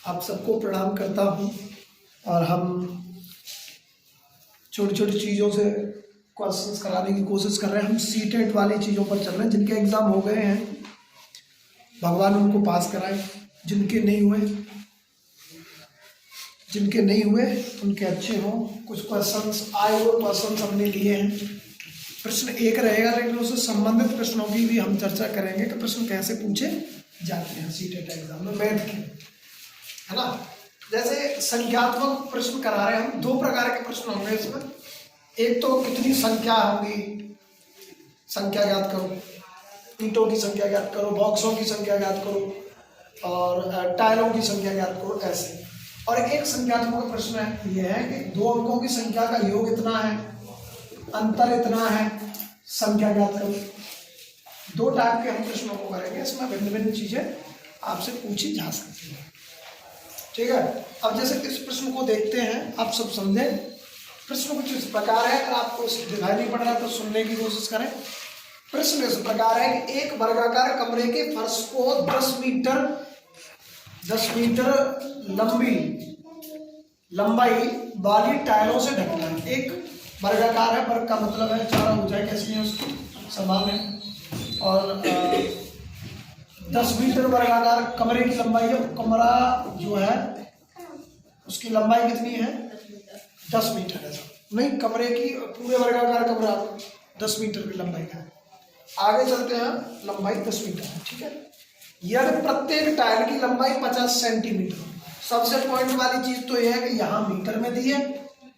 आप सबको प्रणाम करता हूँ। और हम छोटी छोटी चीज़ों से क्वेश्चंस कराने की कोशिश कर रहे हैं। हम सीटेट वाली चीज़ों पर चल रहे हैं। जिनके एग्ज़ाम हो गए हैं भगवान उनको पास कराए, जिनके नहीं हुए उनके अच्छे हों। कुछ क्वेश्चंस आए हुए क्वेश्चंस हमने लिए हैं। प्रश्न एक रहेगा, लेकिन उससे संबंधित प्रश्नों की भी हम चर्चा करेंगे कि प्रश्न कैसे पूछे जाते हैं सीटेट एग्जाम में, मैथ के, है ना। जैसे संख्यात्मक प्रश्न करा रहे हैं हम, दो प्रकार के प्रश्न होंगे इसमें। एक तो कितनी संख्या होंगी, संख्या ज्ञात करो, ईंटों की संख्या ज्ञात करो, बॉक्सों की संख्या ज्ञात करो और टायरों की संख्या ज्ञात करो, ऐसे। और एक संख्यात्मक प्रश्न है, यह है कि दो अंकों की संख्या का योग इतना है, अंतर इतना है, संख्या ज्ञात करो। दो टाइप के हम प्रश्नों को करेंगे। इसमें भिन्न भिन्न चीजें आपसे पूछी जा सकती हैं, ठीक है। अब जैसे इस प्रश्न को देखते हैं, आप सब समझें। प्रश्न कुछ इस प्रकार है, अगर आपको दिखाई नहीं पड़ रहा तो सुनने की कोशिश करें। प्रश्न इस प्रकार है कि एक वर्गाकार कमरे के फर्श को 10 मीटर लंबाई वाली टाइलों से ढकना है। एक वर्गाकार है, वर्ग का मतलब है चारों भुजाएं कैसी हैं उसकी समान है। और 10 मीटर वर्गाकार कमरे की लंबाई है। कमरा जो है उसकी लंबाई कितनी है, 10 मीटर है। नहीं, कमरे की पूरे वर्गाकार कमरा 10 मीटर की लंबाई है। आगे चलते हैं, लंबाई 10 मीटर है, ठीक है। यदि प्रत्येक टाइल की लंबाई 50 सेंटीमीटर, सबसे पॉइंट वाली चीज तो यह है कि यहाँ मीटर में दी है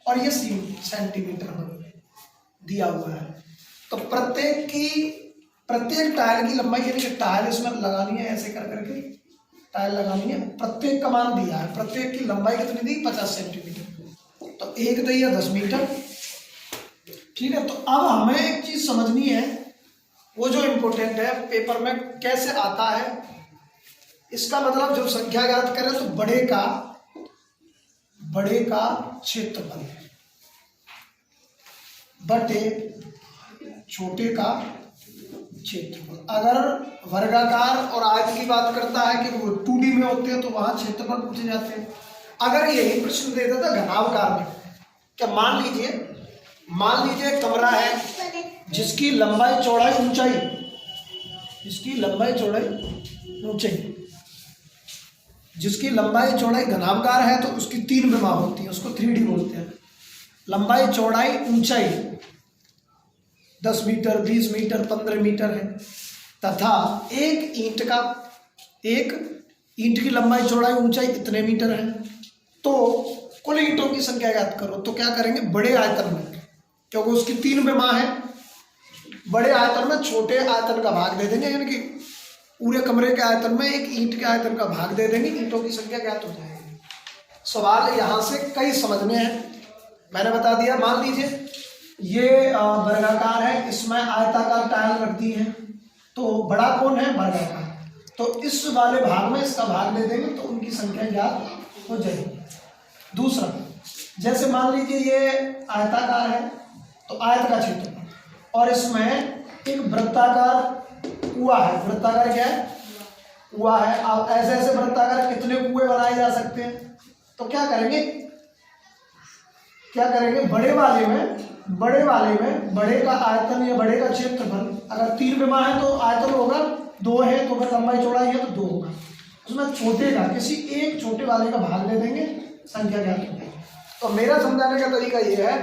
और ये सेंटीमीटर में दिया हुआ है। तो प्रत्येक टाइल की लंबाई, यानी कि टाइल इसमें लगानी है, ऐसे कर करके टाइल लगानी है। प्रत्येक का मान दिया है, प्रत्येक की लंबाई कितनी दी, 50 सेंटीमीटर। तो एक दी है 10 मीटर, ठीक है। तो अब हमें एक चीज समझनी है, वो जो इम्पोर्टेंट है, पेपर में कैसे आता है। इसका मतलब जब संख्या ज्ञात करें तो बड़े का क्षेत्रफल बटे छोटे का क्षेत्रफल। अगर वर्गाकार और आयत की बात करता है कि वो 2D में होते हैं तो वहां क्षेत्रफल पूछे जाते हैं। अगर यही प्रश्न दे देता घनावकार में, क्या मान लीजिए कमरा है जिसकी लंबाई चौड़ाई घनावकार है, तो उसकी 3 विमा होती है, उसको 3D बोलते हैं। लंबाई चौड़ाई ऊंचाई 10 मीटर, 20 मीटर, 15 मीटर है, तथा एक ईंट की लंबाई चौड़ाई ऊंचाई इतने मीटर है। तो कुल ईंटों की संख्या ज्ञात करो। तो क्या करेंगे, बड़े आयतन में, क्योंकि उसकी 3 विमा है, बड़े आयतन में छोटे आयतन का भाग दे देंगे, यानी कि पूरे कमरे के आयतन में एक ईंट के आयतन का भाग दे देंगे, ईंटों की संख्या ज्ञात हो जाएगी। सवाल यहां से कई समझने हैं, मैंने बता दिया। मान लीजिए ये वर्गाकार है, इसमें आयताकार टाइल रख दी है, तो बड़ा कौन है, वर्गाकार। तो इस वाले भाग में इसका भाग दे देंगे तो उनकी संख्या ज्ञात हो जाएगी। दूसरा, जैसे मान लीजिए ये आयताकार है, तो आयत का क्षेत्रफल, और इसमें एक वृत्ताकार कुआं है। वृत्ताकार क्या है, कुआं है। अब ऐसे वृत्ताकार कितने कुएं बनाए जा सकते हैं। तो क्या करेंगे, बड़े वाले में बड़े का आयतन या बड़े का क्षेत्रफल, अगर 3 विमा है तो आयतन होगा 2 है, तो अगर लंबाई चौड़ाई है तो 2 होगा। उसमें छोटे का, किसी एक छोटे वाले का भाग दे देंगे, संख्या ज्ञात हो जाएगी। तो मेरा समझाने का तरीका यह है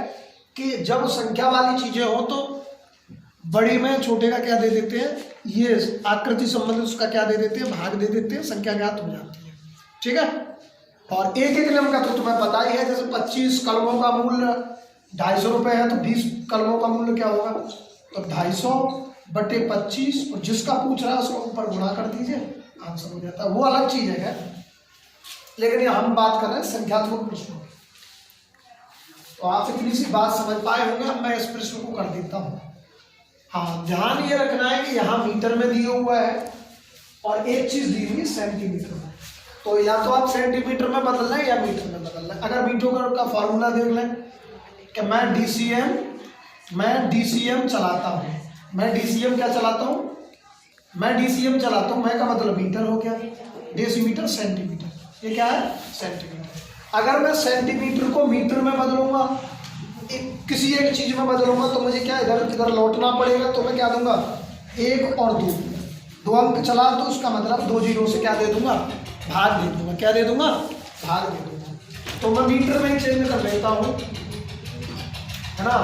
कि जब संख्या वाली चीजें हो तो बड़ी में छोटे का क्या दे देते हैं, ये आकृति संबंधित उसका क्या दे देते हैं, भाग दे देते हैं, संख्या ज्ञात हो जाती है, ठीक है। और एक नियम का तो तुम्हें पता ही है, जैसे 25 कलमों का मूल्य 250 रुपये है, तो 20 कलमों का मूल्य क्या होगा, तो 250 बटे 25, और जिसका पूछ रहा है उसको ऊपर गुणा कर दीजिए, आंसर हो जाता है। वो अलग चीज है, लेकिन ये हम बात कर रहे हैं संख्यात्मक प्रश्नों। तो आप इतनी सी बात समझ पाए होंगे। अब मैं इस प्रश्न को कर देता हूँ। हाँ, ध्यान ये रखना है कि यहाँ मीटर में दिया हुआ है और एक चीज दी हुई सेंटीमीटर में। तो या तो आप सेंटीमीटर में बदल लें या मीटर में बदल लें। अगर मीटर का फॉर्मूला देख लें कि मैं डीसीएम चलाता हूँ, मैं डीसीएम चलाता हूँ, मैं का मतलब मीटर हो गया, डेसीमीटर सेंटीमीटर। ये क्या है? सेंटीमीटर। अगर मैं सेंटीमीटर को मीटर में बदलूंगा, किसी एक चीज में बदलूंगा, तो मुझे क्या इधर इधर लौटना पड़ेगा। तो मैं क्या दूंगा? 1 और 2, 2 अंक चला तो उसका मतलब 2 जीरो से क्या दे दूंगा? भाग दे दूंगा। क्या दे दूंगा? भाग दे दूंगा। तो मैं मीटर में ही चेंज कर लेता हूँ, है ना।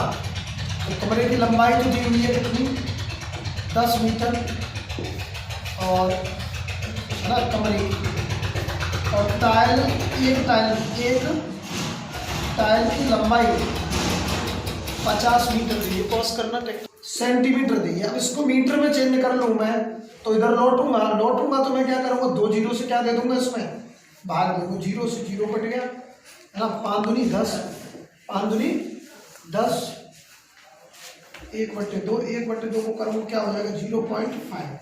तो कमरे की लंबाई तो दी हुई है कितनी? 10 मीटर, और है ना कमरे की, और एक टाइल की लंबाई 50 मीटर दी है। पॉज करना, सेंटीमीटर दी है। अब इसको मीटर में चेंज कर लूँ मैं, तो इधर लौटूंगा तो मैं क्या करूँगा? 2 जीरो से क्या दे दूंगा? इसमें भाग दूंगा। 0 से 0 कट गया, है ना। 5 दूनी 10, 5 दूनी 10, 1/2, 1/2 को करूँगा क्या हो जाएगा? 0.5।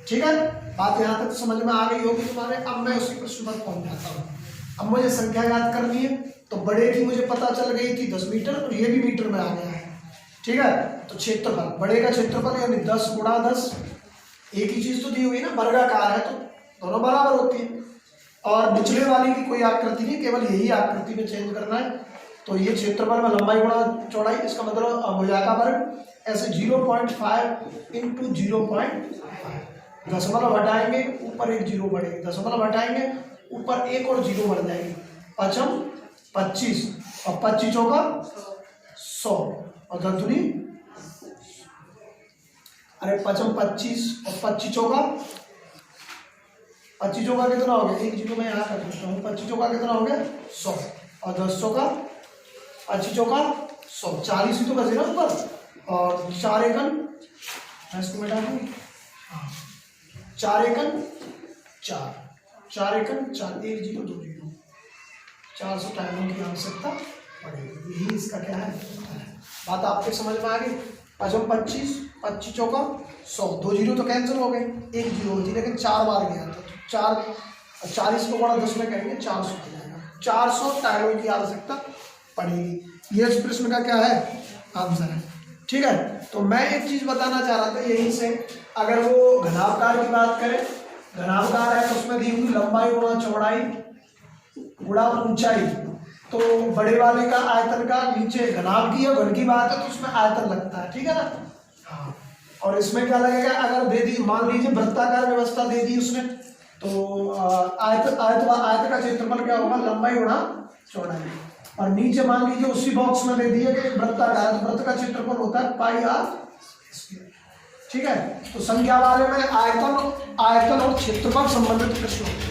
ठीक है, बात यहाँ तक समझ में आ गई होगी तुम्हारे। अब मैं उसी प्रश्न पर पहुंच जाता हूँ। अब मुझे संख्या याद करनी है, तो बड़े की मुझे पता चल गई थी 10 मीटर, और ये भी मीटर में आ गया है। ठीक है, तो क्षेत्रफल, बड़े का क्षेत्रफल यानी 10 गुणा 10, एक ही चीज तो दी हुई है ना, वर्गाकार है तो दोनों बराबर होती है। और निचले वाली की कोई आकृति नहीं, केवल यही आकृति में चेंज करना है। तो ये क्षेत्रफल में लंबाई गुणा चौड़ाई, इसका मतलब भुजा का वर्ग। ऐसे 0.5 इंटू 0.5, दशमलव हटाएंगे ऊपर 1 जीरो बढ़ेगी, दशमलव हटाएंगे ऊपर 1 और 0 बढ़ जाएगी। 5 25, और 25 चौका 100, और 10 दूनी, अरे 5 25 और 25 चौका, 25 चौका कितना हो गया? 1 जीरो मैं यहाँ कर देता हूँ। 25 चौका कितना हो गया? 100, और 10 चौका 25 चौका 100, 40 ही तो बचे ना ऊपर, और 4 एकन, मैं इसको मिटा दूँ, 4 एकन 4, 4 एकन 4, 1 जीरो 2 जीरो, 400 टाइमों की आवश्यकता पड़ेगी। यही इसका क्या है? बात आपके समझ में आ गई। 5 25, 25 चौका 100, 2 जीरो तो कैंसिल हो गए, 1 जीरो होती, लेकिन 4 बार गया था, तो 4, 40 को गुणा 10 में करेंगे 400 हो जाएगा। 400 टाइलों की आवश्यकता पड़ेगी। ये इस प्रश्न का क्या है? आंसर है। ठीक है, तो मैं एक चीज बताना चाह रहा था यहीं से, अगर वो घनाभकार की बात करें, घनाभकार है तो उसमें दी हुई लंबाई गुणा चौड़ाई गुणा ऊंचाई, तो बड़े वाले का आयतन का नीचे घनाभ की और घन की बात है तो उसमें आयतन लगता है। ठीक है ना। हाँ, और इसमें क्या लगेगा? अगर दे दी, मान लीजिए वृत्ताकार व्यवस्था दे दी उसने, तो आयत का क्षेत्रफल क्या होगा? लंबाई गुणा चौड़ाई। और नीचे मान लीजिए उसी बॉक्स में दे दिए कि वृत्ताकार, तो वृत्त का क्षेत्रफल होता है पाई आर स्क्वायर। ठीक है, तो संख्या वाले में आयतन और क्षेत्रफल संबंधित प्रश्न होते हैं।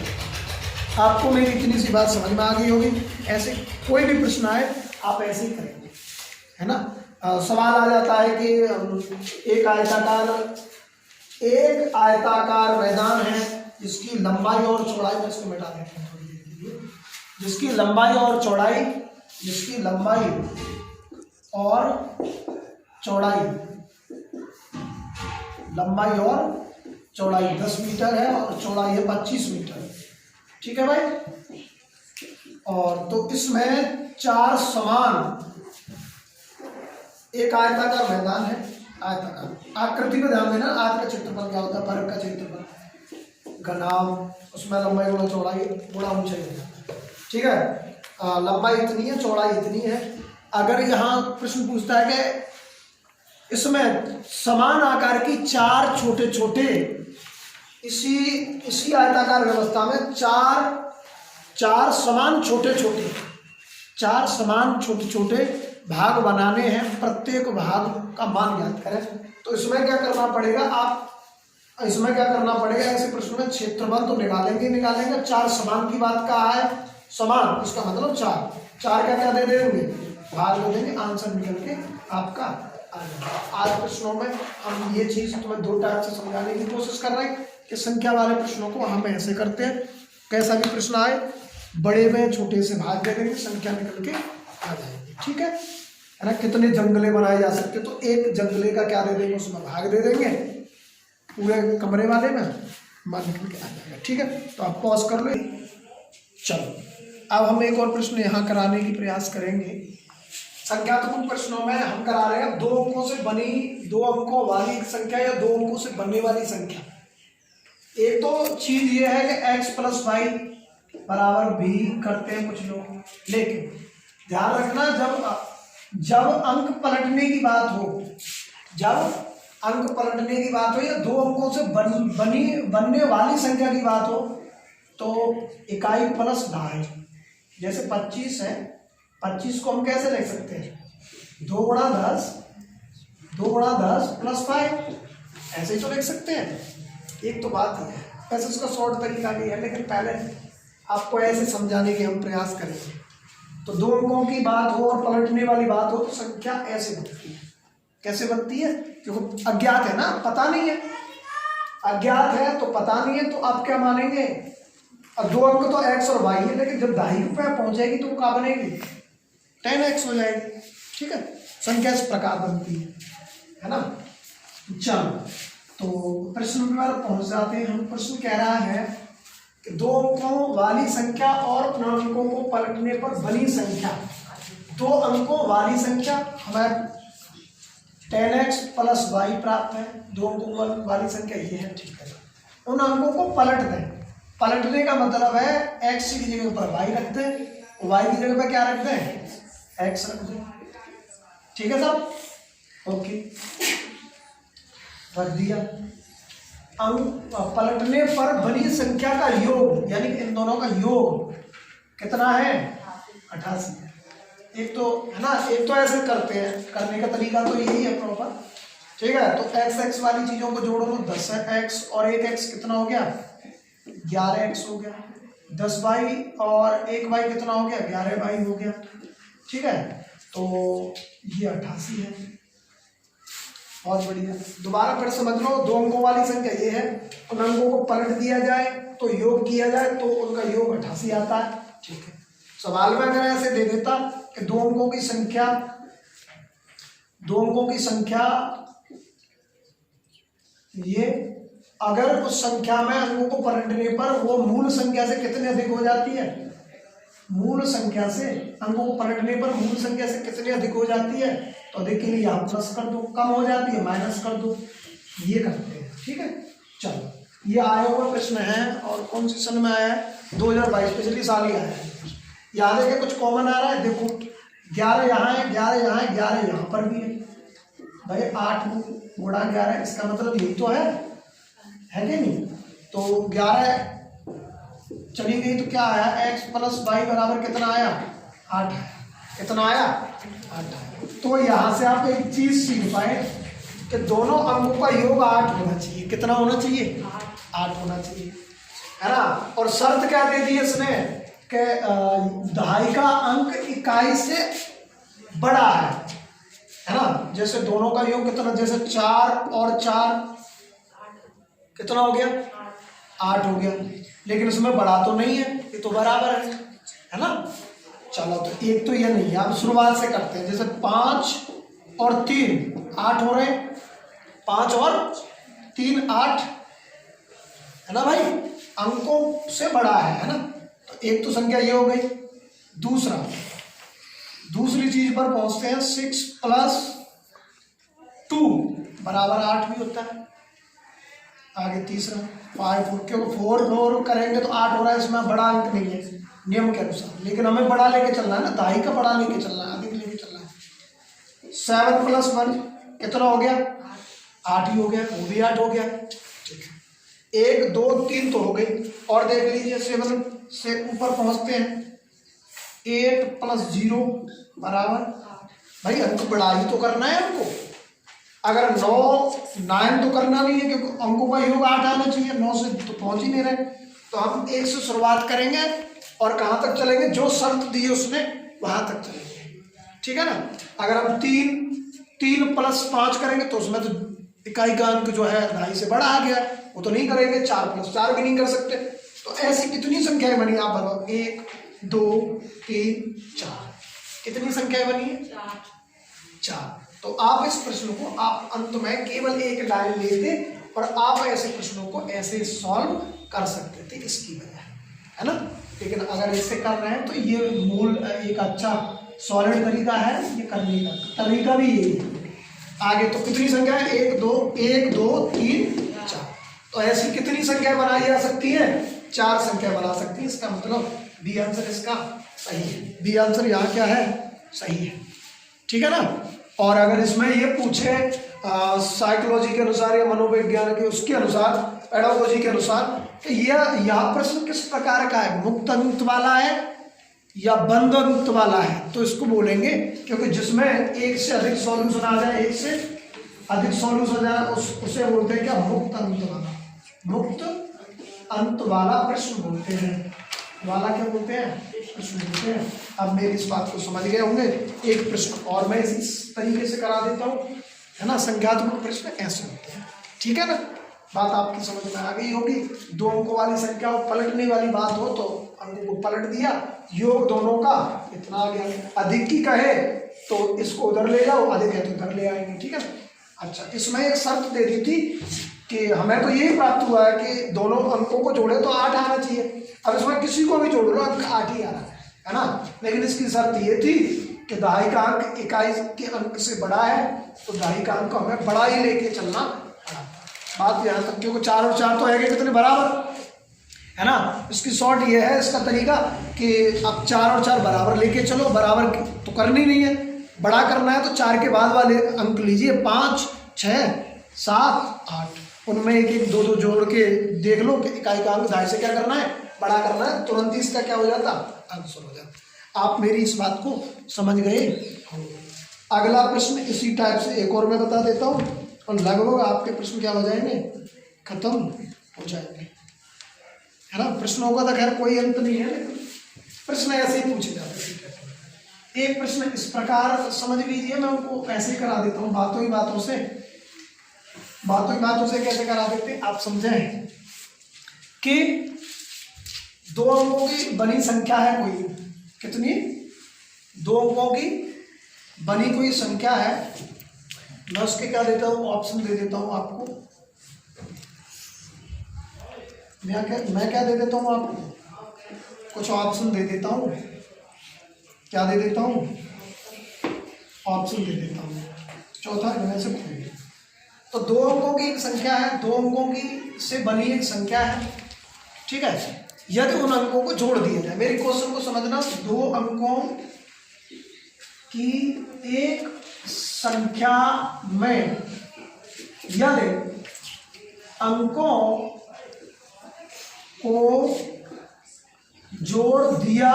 आपको मेरी इतनी सी बात समझ में आ गई होगी। ऐसे कोई भी प्रश्न आए आप ऐसे ही करेंगे, है ना। सवाल आ जाता है कि एक आयताकार मैदान है जिसकी लंबाई और चौड़ाई, में इसको मिटा देते हैं थोड़ी देर के लिए, जिसकी लंबाई और चौड़ाई 10 मीटर है और चौड़ाई है 25 मीटर। ठीक है भाई। और तो इसमें 4 समान, एक आयताकार मैदान है, आयताकार आकृति पे ध्यान देना। आयत का क्षेत्रफल क्या होता है? वर्ग का क्षेत्रफल, घनाभ, उसमें लंबाई गुणा चौड़ाई गुणा ऊंचाई। ठीक है, लंबाई इतनी है, चौड़ाई इतनी है। अगर यहाँ प्रश्न पूछता है कि इसमें समान आकार की 4 छोटे छोटे, इसी आयताकार व्यवस्था में 4 समान छोटे छोटे भाग बनाने हैं, प्रत्येक भाग का मान ज्ञात करें। तो इसमें क्या करना पड़ेगा? ऐसे प्रश्न में क्षेत्रफल तो निकालेंगे। 4 समान की बात कहा है, समान इसका मतलब 4 का क्या दे देंगे? भाग दे देंगे, आंसर निकल के आपका आ जाएगा। आज प्रश्नों में हम ये चीज तुम्हें 2 टाइप से समझाने की कोशिश कर रहे हैं कि संख्या वाले प्रश्नों को हम ऐसे करते हैं, कैसा भी प्रश्न आए बड़े में छोटे से भाग दे देंगे, संख्या निकल के आ जाएगी। ठीक है ना। कितने जंगले बनाए जा सकते, तो एक जंगले का क्या दे देंगे? उसमें भाग दे देंगे, पूरे कमरे वाले में मान निकल के आ जाएगा। ठीक है, तो आप पॉज कर लो। चलो अब हम एक और प्रश्न यहाँ कराने की प्रयास करेंगे। संख्यात्मक प्रश्नों में हम करा रहे हैं 2 अंकों से बनी, 2 अंकों वाली संख्या या 2 अंकों से बनने वाली संख्या। एक तो चीज ये है कि x प्लस वाई बराबर b करते हैं कुछ लोग, लेकिन ध्यान रखना जब अंक पलटने की बात हो, जब अंक पलटने की बात हो या दो अंकों से बनने वाली संख्या की बात हो तो इकाई प्लस ढाई। जैसे 25 है, 25 को हम कैसे लिख सकते हैं, 2 गुणा 10 प्लस 5, ऐसे ही तो लिख सकते हैं। एक तो बात है, वैसे उसका शॉर्ट तरीका भी है, लेकिन पहले आपको ऐसे समझाने के हम प्रयास करेंगे। तो दो अंकों की बात हो और पलटने वाली बात हो तो संख्या ऐसे बनती है। कैसे बनती है? क्योंकि अज्ञात है ना, पता नहीं है, अज्ञात है तो पता नहीं है, तो आप क्या मानेंगे, अब दो अंक तो x और y है, लेकिन जब ढाई पे पहुंचेगी तो क्या बनेगी, 10x हो जाएगी। ठीक है, संख्या इस प्रकार बनती है ना। चलो तो प्रश्न पर पहुंच जाते हैं हम। प्रश्न कह रहा है कि दो अंकों वाली संख्या और उन अंकों को पलटने पर बनी संख्या, दो अंकों वाली संख्या हमारे 10x प्लस y प्राप्त है, दो अंकों वाली संख्या ये है। ठीक है, उन अंकों को पलट दें। पलटने का मतलब है x की जगह पर y रख दें, y की जगह पर क्या रख दें, x रख दें। ठीक है साहब, ओके, रख दिया। अंक पलटने पर बनी संख्या का योग, यानी इन दोनों का योग कितना है, 88। एक तो है ना, एक तो ऐसे करते हैं, करने का तरीका तो यही है प्रॉपर। ठीक है, तो x वाली चीजों को जोड़ो तो 10x और 1x कितना हो गया, 11x हो गया। 10y और 1y कितना हो गया, 11y हो गया। ठीक है, तो ये 88 है। बहुत बढ़िया, दोबारा फिर समझ लो, दो अंकों वाली संख्या ये है, उन अंकों को पलट दिया जाए तो योग किया जाए तो उनका योग 88 आता है। ठीक है, सवाल में अगर ऐसे दे देता कि दो अंकों की संख्या ये, अगर उस संख्या में अंकों को पलटने पर वो मूल संख्या से कितने अधिक हो जाती है, मूल संख्या से अंकों को पलटने पर मूल संख्या से कितनी अधिक हो जाती है, तो अधिक के लिए यहाँ प्लस कर दो, कम हो जाती है माइनस कर दो, ये करते हैं। ठीक है, चलो ये आया हुआ प्रश्न है और कौन से सन में आया है, 2022, पिछली साल ही आया है। याद है कि कुछ कॉमन आ रहा है, देखो 11 यहाँ है, 11 यहाँ है, 11 यहाँ पर भी है भाई, 8 गुणा 11, इसका मतलब यही तो है कि नहीं। तो 11 चली गई तो क्या आया, x प्लस वाई बराबर कितना आया, 8 आया। कितना आया, 8 आया। तो यहाँ से आप एक चीज सीख पाए कि दोनों अंकों का योग 8 होना चाहिए। कितना होना चाहिए, 8 होना चाहिए, है ना। और शर्त क्या दे दी इसने कि दहाई का अंक इकाई से बड़ा है ना। जैसे दोनों का योग कितना, जैसे 4 और 4 कितना हो गया, 8 हो गया, लेकिन इसमें बड़ा तो नहीं है, ये तो बराबर है ना। चलो तो एक तो ये नहीं है, अब शुरुआत से करते हैं। जैसे 5 और 3 8 हो रहे हैं, 5 और 3 8 है ना भाई, अंकों से बड़ा है ना। तो एक तो संख्या ये हो गई। दूसरी चीज पर पहुंचते हैं, 6 प्लस 2 बराबर 8 भी होता है। आगे तीसरा 5 4, क्योंकि 4 करेंगे तो 8 हो रहा है, इसमें बड़ा अंक नहीं है नियम के अनुसार, लेकिन हमें बड़ा लेके चलना है ना, दहाई का बड़ा लेके चलना है, अधिक लेके चलना है। 7 प्लस 1 कितना हो गया, 8 ही हो गया, वो भी 8 हो गया। ठीक है, 1 2 3 तो हो गई, और देख लीजिए 7 से ऊपर पहुंचते हैं, 8 प्लस 0 बराबर, भाई अंक बड़ा ही तो करना है हमको। अगर 9 तो करना नहीं है, क्योंकि अंकों का योग 8 आना चाहिए, 9 से तो पहुंच ही नहीं रहे। तो हम 1 से शुरुआत करेंगे और कहाँ तक चलेंगे, जो शर्त दी है उसने वहां तक चलेंगे। ठीक है ना। अगर हम 3 प्लस 5 करेंगे तो उसमें तो इकाई का अंक जो है दहाई से बड़ा आ गया, वो तो नहीं करेंगे। 4 प्लस 4 भी नहीं कर सकते। तो ऐसी कितनी संख्याएं बनी, आप बताओ, 1 2 3 4, कितनी संख्याएं बनी है, 4। तो आप इस प्रश्न को आप अंत में केवल एक लाइन लेते और आप ऐसे प्रश्नों को ऐसे सॉल्व कर सकते थे, इसकी वजह है ना। लेकिन अगर ऐसे कर रहे हैं तो ये मूल एक अच्छा सॉलिड तरीका है, ये करने का तरीका भी यही है। आगे तो कितनी संख्या है, 1 2 3 4, तो ऐसी कितनी संख्या बनाई जा सकती है? 4 संख्या बना सकती है। इसका मतलब बी आंसर इसका सही है। बी आंसर यहाँ क्या है? सही है। ठीक है ना। और अगर इसमें ये पूछे साइकोलॉजी के अनुसार या मनोविज्ञान के उसके अनुसार, पेडागोजी के अनुसार, तो यह प्रश्न किस प्रकार का है, मुक्त अंक वाला है या बंद अंक वाला है, तो इसको बोलेंगे, क्योंकि जिसमें एक से अधिक सॉल्यूशन आ जाए, एक से अधिक सॉल्यूशन आ जाए, उसे बोलते हैं क्या? मुक्त अंक वाला। मुक्त अंक वाला प्रश्न बोलते हैं। वाला क्या बोलते हैं? प्रश्न बोलते हैं। अब मेरी इस बात को समझ गए होंगे। एक प्रश्न और मैं इस तरीके से करा देता हूँ, है ना। संख्यात्मक प्रश्न ऐसे होते हैं। ठीक है ना। बात आपकी समझ में आ गई होगी। 2 अंकों वाली संख्या और पलटने वाली बात हो तो अंकों को पलट दिया, योग दोनों का इतना आ गया। अधिक की कहे तो इसको उधर ले जाओ, अधिक है तो उधर ले आएंगे। ठीक है। अच्छा, इसमें एक शर्त दे दी थी कि हमें तो यही प्राप्त हुआ है कि दोनों अंकों को जोड़े तो 8 आना चाहिए। अब इसमें किसी को भी जोड़ लो, अंक 8 ही आ रहा है ना। लेकिन इसकी शर्त ये थी कि दहाई का अंक इकाई के अंक से बड़ा है, तो दहाई का अंक हमें बड़ा ही लेके चलना पड़ा। बात यहाँ तक, क्योंकि 4 और 4 तो है कितने बराबर, है ना। इसकी शॉर्ट ये है, इसका तरीका कि अब 4 और 4 बराबर लेके चलो। बराबर तो करनी नहीं है, बड़ा करना है तो 4 के बाद वाले अंक लीजिए, 5, 6, 7, 8, उनमें एक एक 2 2 जोड़ के देख लो कि इकाई का अंक दहाई से क्या करना है? बड़ा करना है। तुरंत ही इसका क्या हो जाता? आंसर हो जाता। आप मेरी इस बात को समझ गए। अगला प्रश्न इसी टाइप से एक और मैं बता देता हूँ, और लगभग आपके प्रश्न क्या हो जाएंगे? खत्म हो जाएंगे, है ना। प्रश्नों का तो खैर कोई अंत नहीं है, प्रश्न ऐसे ही पूछे जाते हैं। एक प्रश्न इस प्रकार समझ लीजिए, मैं उनको ऐसे करा देता हूँ, बातों ही बातों से कैसे करा देते हैं आप समझें कि 2 अंकों की बनी संख्या है कोई, कितनी? 2 अंकों की बनी कोई संख्या है। मैं उसके क्या देता हूँ? ऑप्शन दे देता हूँ आपको। मैं क्या दे देता हूँ आपको? कुछ ऑप्शन दे देता हूँ। क्या दे देता हूँ? ऑप्शन दे देता हूँ। चौथा इनमें से कोई। तो 2 अंकों की एक संख्या है, 2 अंकों की से बनी एक संख्या है। ठीक है। यदि उन अंकों को जोड़ दिया जाए, मेरे क्वेश्चन को समझना, 2 अंकों की एक संख्या में यदि अंकों को जोड़ दिया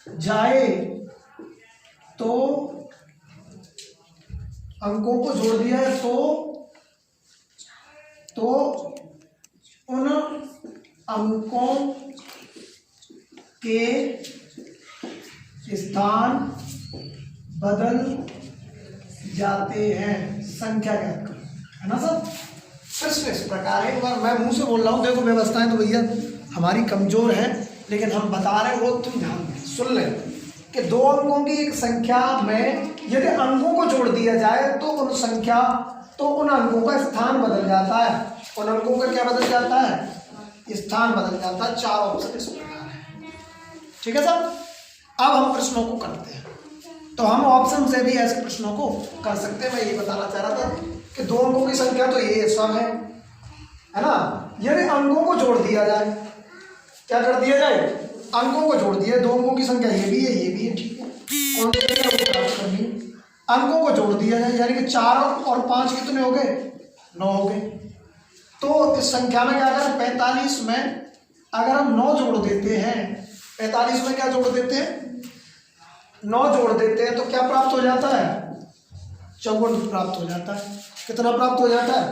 जाए तो अंकों को जोड़ दिया है तो उन अंकों के स्थान बदल जाते हैं। संख्या का अंक, है ना सर। प्रश्न इस प्रकार है, एक बार मैं मुंह से बोल रहा हूँ, देखो व्यवस्थाएं तो भैया हमारी कमजोर है, लेकिन हम बता रहे हो तुम ध्यान सुन ले कि 2 अंकों की एक संख्या में यदि अंकों को जोड़ दिया जाए तो उन अंकों का स्थान बदल जाता है। उन अंकों का क्या बदल जाता है? स्थान बदल जाता है। 4 ऑप्शन इस प्रकार है। ठीक है सर। अब हम प्रश्नों को करते हैं, तो हम ऑप्शन से भी ऐसे प्रश्नों को कर सकते हैं। मैं ये बताना चाह रहा था कि 2 अंकों की संख्या तो ये सब है ना। यदि अंकों को जोड़ दिया जाए, क्या कर दिया जाए? अंकों को जोड़ दिया। 2 अंकों की संख्या ये भी है, ठीक है। अंकों को जोड़ दिया जाए, यानी कि 4 और 5 कितने हो गए? 9 हो गए। तो इस संख्या में क्या करें? 45 में अगर हम 9 जोड़ देते हैं, 45 में क्या जोड़ देते हैं? 9 जोड़ देते हैं, तो क्या प्राप्त हो जाता है? 54 प्राप्त हो जाता है। कितना प्राप्त हो जाता है?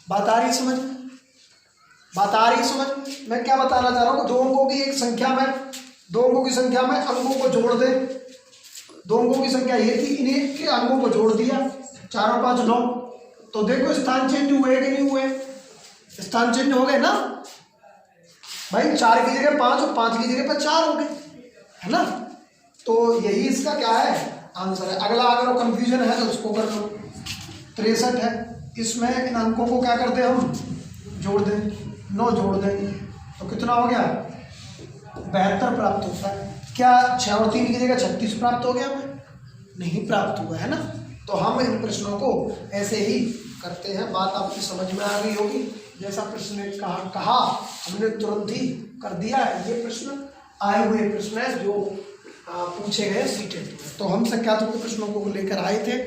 बात आ रही समझ? मैं क्या बताना चाह रहा हूँ? 2 अंकों की एक संख्या में, 2 अंकों की संख्या में अंकों को जोड़ दे। 2 अंकों की संख्या ये थी, इन्हीं के अंकों को जोड़ दिया, 4 और 5 9। तो देखो स्थान चेंज हुए कि नहीं हुए? स्थान चेंज हो गए ना भाई। 4 की जगह 5 और 5 की जगह पर 4 हो गए, है ना। तो यही इसका क्या है? आंसर है। अगला अगर कंफ्यूजन है तो उसको कर लो। 63 है, इसमें इन अंकों को क्या करते हैं? हम जोड़ दें, 9 जोड़ दें तो कितना हो गया? 72 प्राप्त होता है। क्या 6 और 3 की जगह 36 प्राप्त हो गया? हमें नहीं प्राप्त हुआ, है ना। तो हम इन प्रश्नों को ऐसे ही करते हैं। बात आपकी समझ में आ गई होगी। जैसा प्रश्न ने कहा हमने तुरंत ही कर दिया है। ये प्रश्न आए हुए प्रश्न है जो पूछे गए सीटेट में। तो हम संख्यात्मक के प्रश्नों को लेकर आए थे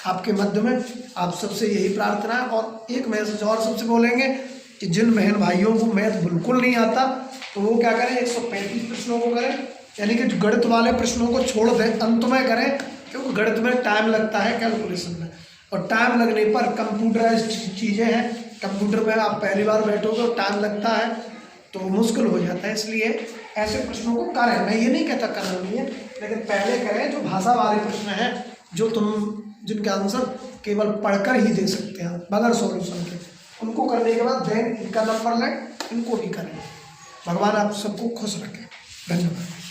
आपके मध्य में। आप सबसे यही प्रार्थना है। और एक मैसेज और सबसे बोलेंगे कि जिन बहन भाइयों को मैथ बिल्कुल नहीं आता तो वो क्या करें, 135 प्रश्नों को करें, यानी कि गणित वाले प्रश्नों को छोड़ दें, अंत में करें, क्योंकि गणित में टाइम लगता है कैलकुलेशन में। और टाइम लगने पर कंप्यूटराइज्ड चीज़ें हैं, कंप्यूटर में आप पहली बार बैठोगे और टाइम लगता है तो मुश्किल हो जाता है। इसलिए ऐसे प्रश्नों को करें। मैं ये नहीं कहता करना नहीं है, लेकिन पहले करें जो भाषा वाले प्रश्न हैं, जो जिनके आंसर केवल पढ़कर ही दे सकते हैं बगैर सॉल्यूशन के, उनको करने के बाद देन इनका नंबर लें, इनको भी करें। भगवान आप सबको खुश रखें। धन्यवाद।